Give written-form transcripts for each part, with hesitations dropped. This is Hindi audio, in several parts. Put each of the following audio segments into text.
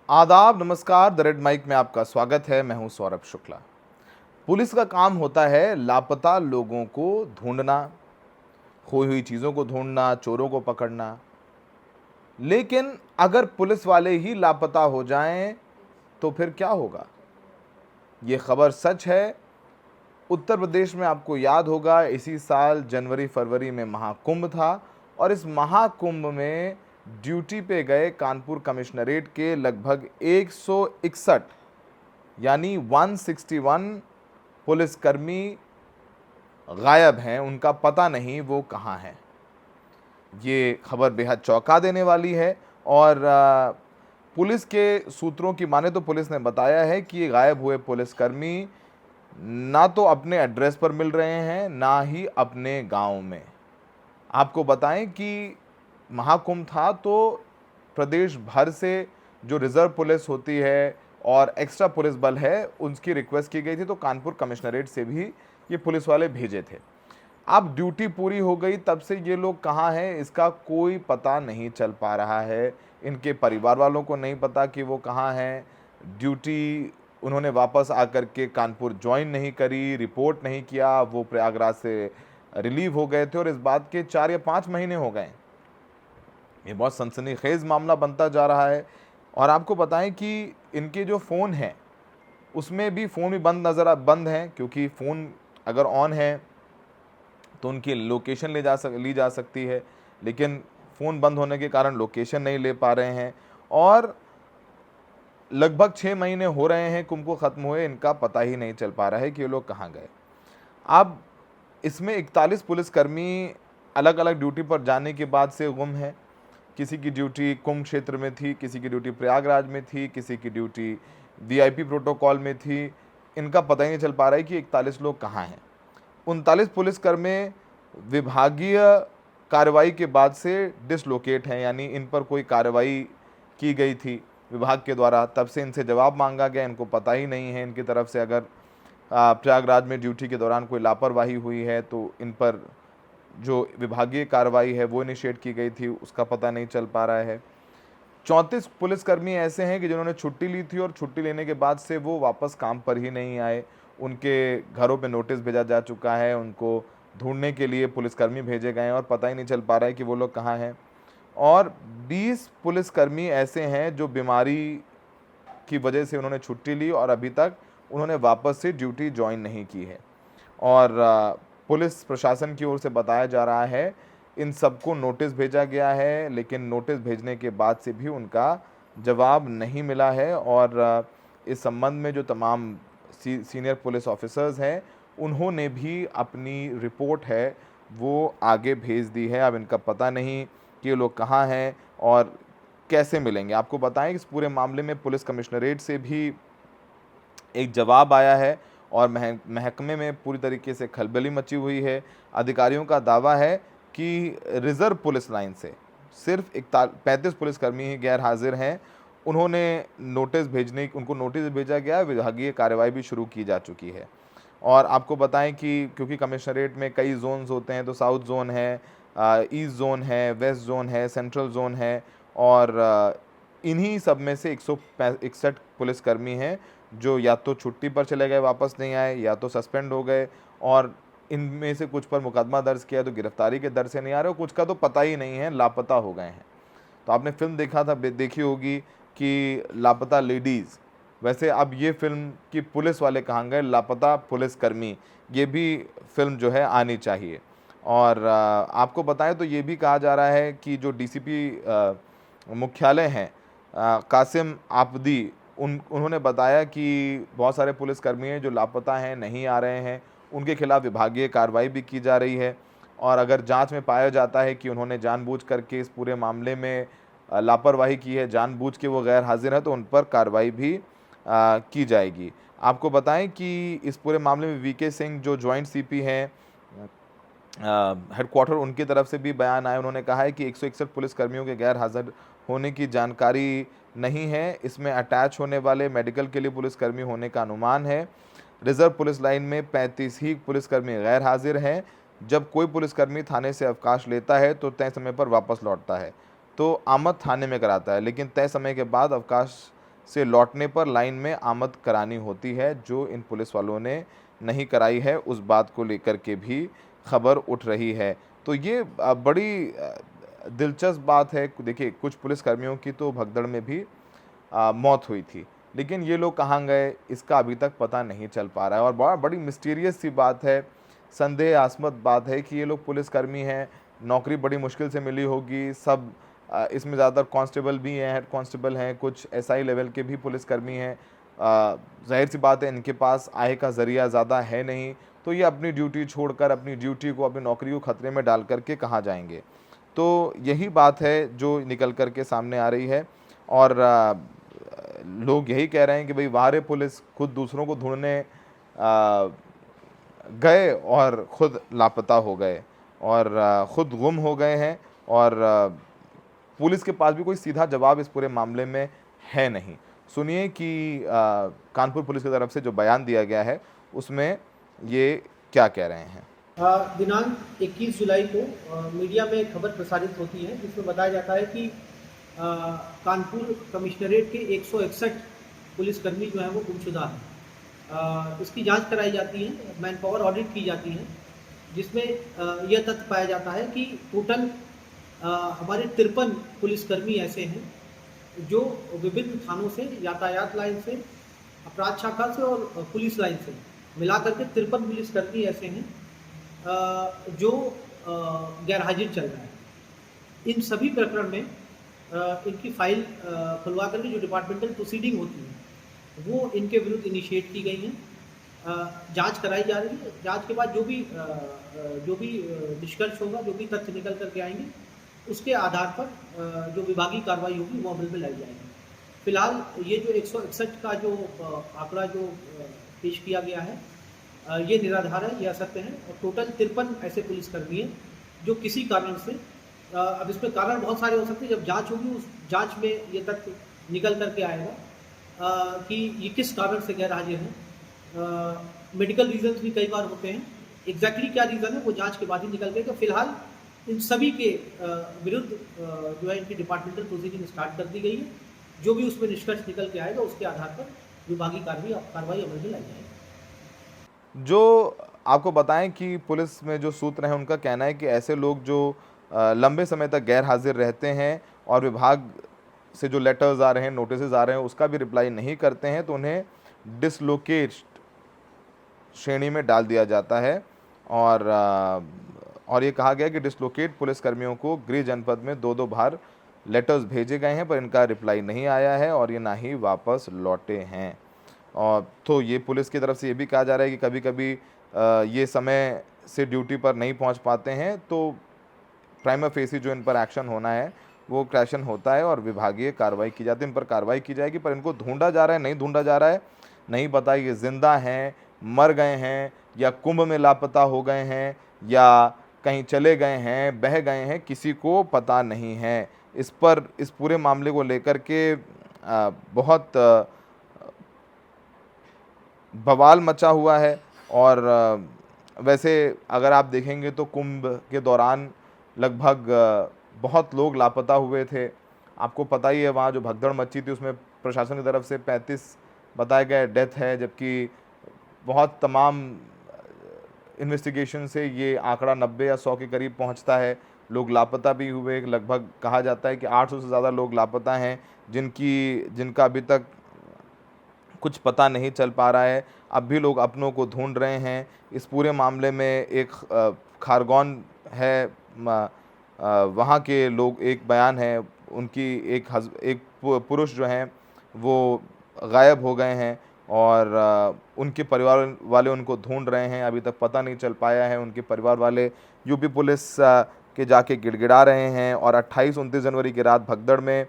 आदाब, नमस्कार। द रेड माइक में आपका स्वागत है। मैं हूं सौरभ शुक्ला। पुलिस का काम होता है लापता लोगों को ढूंढना, खोई हुई चीज़ों को ढूंढना, चोरों को पकड़ना। लेकिन अगर पुलिस वाले ही लापता हो जाएं तो फिर क्या होगा? ये खबर सच है। उत्तर प्रदेश में आपको याद होगा, इसी साल जनवरी फरवरी में महाकुंभ था और इस महाकुंभ में ड्यूटी पे गए कानपुर कमिश्नरेट के लगभग 161 यानी 161 पुलिसकर्मी गायब हैं। उनका पता नहीं वो कहाँ हैं। ये खबर बेहद चौंका देने वाली है और पुलिस के सूत्रों की माने तो पुलिस ने बताया है कि ये गायब हुए पुलिसकर्मी ना तो अपने एड्रेस पर मिल रहे हैं, ना ही अपने गांव में। आपको बताएं कि महाकुंभ था तो प्रदेश भर से जो रिजर्व पुलिस होती है और एक्स्ट्रा पुलिस बल है, उनकी रिक्वेस्ट की गई थी, तो कानपुर कमिश्नरेट से भी ये पुलिस वाले भेजे थे। अब ड्यूटी पूरी हो गई, तब से ये लोग कहाँ हैं इसका कोई पता नहीं चल पा रहा है। इनके परिवार वालों को नहीं पता कि वो कहाँ हैं। ड्यूटी उन्होंने वापस आकर के कानपुर ज्वाइन नहीं करी, रिपोर्ट नहीं किया। वो प्रयागराज से रिलीव हो गए थे और इस बात के 4 या 5 महीने हो गए। ये बहुत सनसनीखेज मामला बनता जा रहा है। और आपको बताएं कि इनके जो फ़ोन हैं उसमें भी फ़ोन भी बंद हैं, क्योंकि फ़ोन अगर ऑन है तो उनकी लोकेशन ली जा सकती है, लेकिन फ़ोन बंद होने के कारण लोकेशन नहीं ले पा रहे हैं। और लगभग 6 महीने हो रहे हैं कुंभ को ख़त्म हुए, इनका पता ही नहीं चल पा रहा है कि ये लोग कहाँ गए। अब इसमें 41 पुलिसकर्मी अलग अलग ड्यूटी पर जाने के बाद से गुम हैं। किसी की ड्यूटी कुंभ क्षेत्र में थी, किसी की ड्यूटी प्रयागराज में थी, किसी की ड्यूटी वीआईपी प्रोटोकॉल में थी। इनका पता ही नहीं चल पा रहा है कि 41 लोग कहाँ हैं। 39 पुलिसकर्मी विभागीय कार्रवाई के बाद से डिसलोकेट हैं, यानी इन पर कोई कार्रवाई की गई थी विभाग के द्वारा, तब से इनसे जवाब मांगा गया, इनको पता ही नहीं है इनकी तरफ से अगर प्रयागराज में ड्यूटी के दौरान कोई लापरवाही हुई है तो इन पर जो विभागीय कार्रवाई है वो इनिशिएट की गई थी, उसका पता नहीं चल पा रहा है। 34 पुलिसकर्मी ऐसे हैं कि जिन्होंने छुट्टी ली थी और छुट्टी लेने के बाद से वो वापस काम पर ही नहीं आए। उनके घरों पे नोटिस भेजा जा चुका है, उनको ढूंढने के लिए पुलिसकर्मी भेजे गए हैं और पता ही नहीं चल पा रहा है कि वो लोग कहाँ हैं। और 20 पुलिसकर्मी ऐसे हैं जो बीमारी की वजह से उन्होंने छुट्टी ली और अभी तक उन्होंने वापस से ड्यूटी ज्वाइन नहीं की है। और पुलिस प्रशासन की ओर से बताया जा रहा है इन सबको नोटिस भेजा गया है, लेकिन नोटिस भेजने के बाद से भी उनका जवाब नहीं मिला है। और इस संबंध में जो तमाम सीनियर पुलिस ऑफिसर्स हैं उन्होंने भी अपनी रिपोर्ट है वो आगे भेज दी है। अब इनका पता नहीं कि ये लोग कहाँ हैं और कैसे मिलेंगे। आपको बताएं इस पूरे मामले में पुलिस कमिश्नरेट से भी एक जवाब आया है और महकमे में पूरी तरीके से खलबली मची हुई है। अधिकारियों का दावा है कि रिजर्व पुलिस लाइन से सिर्फ 35 पुलिसकर्मी ही गैर हाजिर हैं। उनको नोटिस भेजा गया, विभागीय कार्रवाई भी शुरू की जा चुकी है। और आपको बताएं कि क्योंककि कमिश्नरेट में कई जोन्स होते हैं, तो साउथ जोन है, ईस्ट जोन है, वेस्ट जोन है, सेंट्रल जोन है और इन्हीं सब में से 161 पुलिसकर्मी हैं जो या तो छुट्टी पर चले गए, वापस नहीं आए, या तो सस्पेंड हो गए और इनमें से कुछ पर मुकदमा दर्ज किया तो गिरफ्तारी के दर से नहीं आ रहे, और कुछ का तो पता ही नहीं है, लापता हो गए हैं। तो आपने फिल्म देखी होगी कि लापता लेडीज़, वैसे अब ये फिल्म की पुलिस वाले कहाँ गए, लापता पुलिसकर्मी, ये भी फिल्म जो है आनी चाहिए। और आपको बताएं तो ये भी कहा जा रहा है कि जो डीसीपी मुख्यालय हैं कासिम आबदी, उन्होंने बताया कि बहुत सारे पुलिसकर्मी हैं जो लापता हैं, नहीं आ रहे हैं, उनके खिलाफ विभागीय कार्रवाई भी की जा रही है। और अगर जांच में पाया जाता है कि उन्होंने जानबूझ करके इस पूरे मामले में लापरवाही की है, जानबूझ के वो गैर हाजिर हैं, तो उन पर कार्रवाई भी की जाएगी। आपको बताएं कि इस पूरे मामले में वीके सिंह जो जॉइंट सीपी हैं हेडक्वार्टर, उनकी तरफ से भी बयान आया। उन्होंने कहा है कि 161 पुलिसकर्मियों के गैर हाजिर होने की जानकारी नहीं है, इसमें अटैच होने वाले मेडिकल के लिए पुलिसकर्मी होने का अनुमान है। रिजर्व पुलिस लाइन में 35 ही पुलिसकर्मी गैर हाजिर हैं। जब कोई पुलिसकर्मी थाने से अवकाश लेता है तो तय समय पर वापस लौटता है, तो आमद थाने में कराता है, लेकिन तय समय के बाद अवकाश से लौटने पर लाइन में आमद करानी होती है, जो इन पुलिस वालों ने नहीं कराई है। उस बात को लेकर के भी खबर उठ रही है। तो ये बड़ी दिलचस्प बात है। देखिए, कुछ पुलिसकर्मियों की तो भगदड़ में भी मौत हुई थी, लेकिन ये लोग कहाँ गए इसका अभी तक पता नहीं चल पा रहा है। और बड़ी मिस्टीरियस सी बात है, संदेहास्पद बात है कि ये लोग पुलिसकर्मी हैं, नौकरी बड़ी मुश्किल से मिली होगी। सब इसमें ज़्यादातर कांस्टेबल भी हैं, हेड कांस्टेबल हैं, कुछ एसआई लेवल के भी पुलिसकर्मी हैं। ज़ाहिर सी बात है, इनके पास आय का ज़रिया ज़्यादा है नहीं, तो ये अपनी ड्यूटी छोड़कर, अपनी ड्यूटी को, अपनी नौकरी को खतरे में डाल करके कहाँ जाएंगे। तो यही बात है जो निकल कर के सामने आ रही है। और लोग यही कह रहे हैं कि भाई वाह पुलिस, खुद दूसरों को ढूंढने गए और ख़ुद लापता हो गए और ख़ुद गुम हो गए हैं। और पुलिस के पास भी कोई सीधा जवाब इस पूरे मामले में है नहीं। सुनिए कि कानपुर पुलिस की तरफ से जो बयान दिया गया है उसमें ये क्या कह रहे हैं। दिनांक 21 जुलाई को मीडिया में एक खबर प्रसारित होती है जिसमें बताया जाता है कि कानपुर कमिश्नरेट के 161 पुलिसकर्मी जो हैं वो गुमशुदा हैं। इसकी जांच कराई जाती है, मैन पावर ऑडिट की जाती है, जिसमें यह तथ्य पाया जाता है कि टोटल हमारे 53 पुलिसकर्मी ऐसे हैं जो विभिन्न थानों से, यातायात लाइन से, अपराध शाखा से और पुलिस लाइन से मिलाकर के 53 पुलिसकर्मी ऐसे हैं जो गैरहाजिर चल रहा है। इन सभी प्रकरण में इनकी फाइल खुलवा करके जो डिपार्टमेंटल प्रोसीडिंग होती है वो इनके विरुद्ध इनिशिएट की गई है। जांच कराई जा रही है। जांच के बाद जो भी निष्कर्ष होगा, जो भी तथ्य निकल करके आएंगे, उसके आधार पर जो विभागीय कार्रवाई होगी वो अमल में लाई जाएगी। फिलहाल ये जो 161 का जो आंकड़ा जो पेश किया गया है ये निराधार है, ये असत्य है। और टोटल 53 ऐसे पुलिसकर्मी हैं जो किसी कारण से, अब इसमें कारण बहुत सारे हो सकते हैं, जब जांच होगी उस जांच में ये तथ्य निकल करके आएगा कि ये किस कारण से गैर हाजिर हैं। मेडिकल रीजंस भी कई बार होते हैं, एग्जैक्टली क्या रीज़न है वो जांच के बाद ही निकल गएगा। फिलहाल इन सभी के विरुद्ध जो है इनकी डिपार्टमेंटल प्रोसीडिंग स्टार्ट कर दी गई है। जो भी उसमें निष्कर्ष निकल के आएगा उसके आधार पर विभागीय कार्रवाई अमल में लाई जाएगी। जो आपको बताएं कि पुलिस में जो सूत्र हैं उनका कहना है कि ऐसे लोग जो लंबे समय तक गैर हाजिर रहते हैं और विभाग से जो लेटर्स आ रहे हैं, नोटिस आ रहे हैं, उसका भी रिप्लाई नहीं करते हैं, तो उन्हें डिसलोकेट श्रेणी में डाल दिया जाता है। और ये कहा गया कि डिसलोकेट पुलिसकर्मियों को गृह जनपद में 2-2 बार लेटर्स भेजे गए हैं, पर इनका रिप्लाई नहीं आया है और ये ना ही वापस लौटे हैं। और तो ये पुलिस की तरफ से ये भी कहा जा रहा है कि कभी-कभी ये समय से ड्यूटी पर नहीं पहुंच पाते हैं, तो प्राइमा फेसी जो इन पर एक्शन होना है वो एक्शन होता है और विभागीय कार्रवाई की जाती है। इन पर कार्रवाई की जाएगी, पर इनको ढूंढा जा रहा है, नहीं ढूंढा जा रहा है, नहीं पता ये जिंदा हैं, मर गए हैं, या कुंभ में लापता हो गए हैं, या कहीं चले गए हैं, बह गए हैं, किसी को पता नहीं है। इस पर, इस पूरे मामले को लेकर के बहुत बवाल मचा हुआ है। और वैसे अगर आप देखेंगे तो कुंभ के दौरान लगभग बहुत लोग लापता हुए थे। आपको पता ही है वहाँ जो भगदड़ मची थी उसमें प्रशासन की तरफ से 35 बताया गया डेथ है, जबकि बहुत तमाम इन्वेस्टिगेशन से ये आंकड़ा 90 या 100 के करीब पहुंचता है। लोग लापता भी हुए, लगभग कहा जाता है कि 800 से ज़्यादा लोग लापता हैं जिनका अभी तक कुछ पता नहीं चल पा रहा है। अब भी लोग अपनों को ढूंढ रहे हैं। इस पूरे मामले में एक खारगौन है, वहाँ के लोग, एक बयान है उनकी, एक पुरुष जो हैं वो गायब हो गए हैं और उनके परिवार वाले उनको ढूंढ रहे हैं, अभी तक पता नहीं चल पाया है। उनके परिवार वाले यूपी पुलिस के जाके गिड़गिड़ा रहे हैं। और 28-29 जनवरी की रात भगदड़ में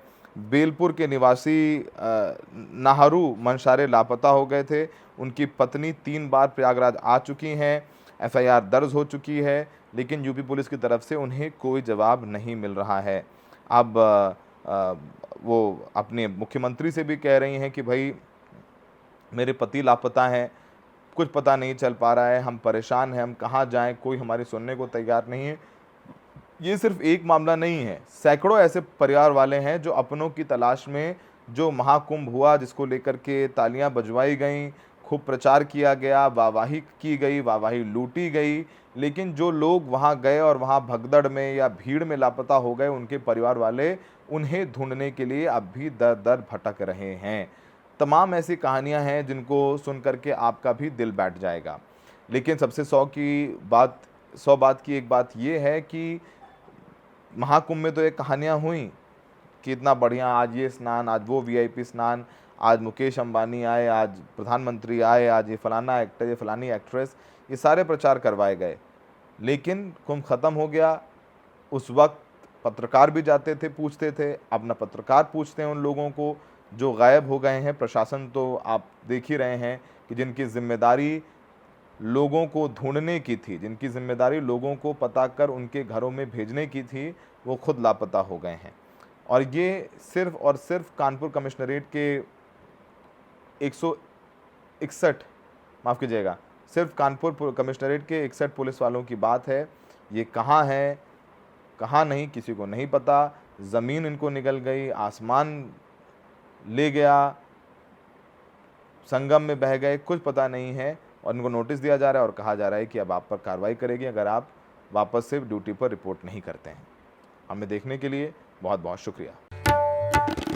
बेलपुर के निवासी नाहरू मंशारे लापता हो गए थे। उनकी पत्नी 3 बार प्रयागराज आ चुकी हैं, एफआईआर दर्ज हो चुकी है, लेकिन यूपी पुलिस की तरफ से उन्हें कोई जवाब नहीं मिल रहा है। अब वो अपने मुख्यमंत्री से भी कह रही हैं कि भाई मेरे पति लापता हैं, कुछ पता नहीं चल पा रहा है, हम परेशान हैं, हम कहाँ जाएं, कोई हमारी सुनने को तैयार नहीं है। ये सिर्फ एक मामला नहीं है, सैकड़ों ऐसे परिवार वाले हैं जो अपनों की तलाश में जो महाकुंभ हुआ, जिसको लेकर के तालियां बजवाई गईं, खूब प्रचार किया गया, वाहवाही की गई, वाहवाही लूटी गई, लेकिन जो लोग वहां गए और वहां भगदड़ में या भीड़ में लापता हो गए, उनके परिवार वाले उन्हें ढूंढने के लिए अब भी दर दर भटक रहे हैं। तमाम ऐसी कहानियां हैं जिनको सुन करके आपका भी दिल बैठ जाएगा। लेकिन सबसे 100 बात की एक बात यह है कि महाकुंभ में तो ये कहानियां हुई कि इतना बढ़िया, आज ये स्नान, आज वो वीआईपी स्नान, आज मुकेश अंबानी आए, आज प्रधानमंत्री आए, आज ये फलाना एक्टर, ये फलानी एक्ट्रेस, ये सारे प्रचार करवाए गए। लेकिन कुंभ ख़त्म हो गया, उस वक्त पत्रकार भी जाते थे, पूछते थे। अब ना पत्रकार पूछते हैं उन लोगों को जो गायब हो गए हैं। प्रशासन तो आप देख ही रहे हैं कि जिनकी जिम्मेदारी लोगों को ढूंढने की थी, जिनकी जिम्मेदारी लोगों को पता कर उनके घरों में भेजने की थी, वो खुद लापता हो गए हैं। और ये सिर्फ और सिर्फ कानपुर कमिश्नरेट के 161, माफ़ कीजिएगा, सिर्फ कानपुर कमिश्नरेट के 61 पुलिस वालों की बात है। ये कहाँ है, कहाँ नहीं, किसी को नहीं पता। ज़मीन इनको निगल गई, आसमान ले गया, संगम में बह गए, कुछ पता नहीं है। और इनको नोटिस दिया जा रहा है और कहा जा रहा है कि अब आप पर कार्रवाई करेगी अगर आप वापस से ड्यूटी पर रिपोर्ट नहीं करते हैं। हमें देखने के लिए बहुत बहुत शुक्रिया।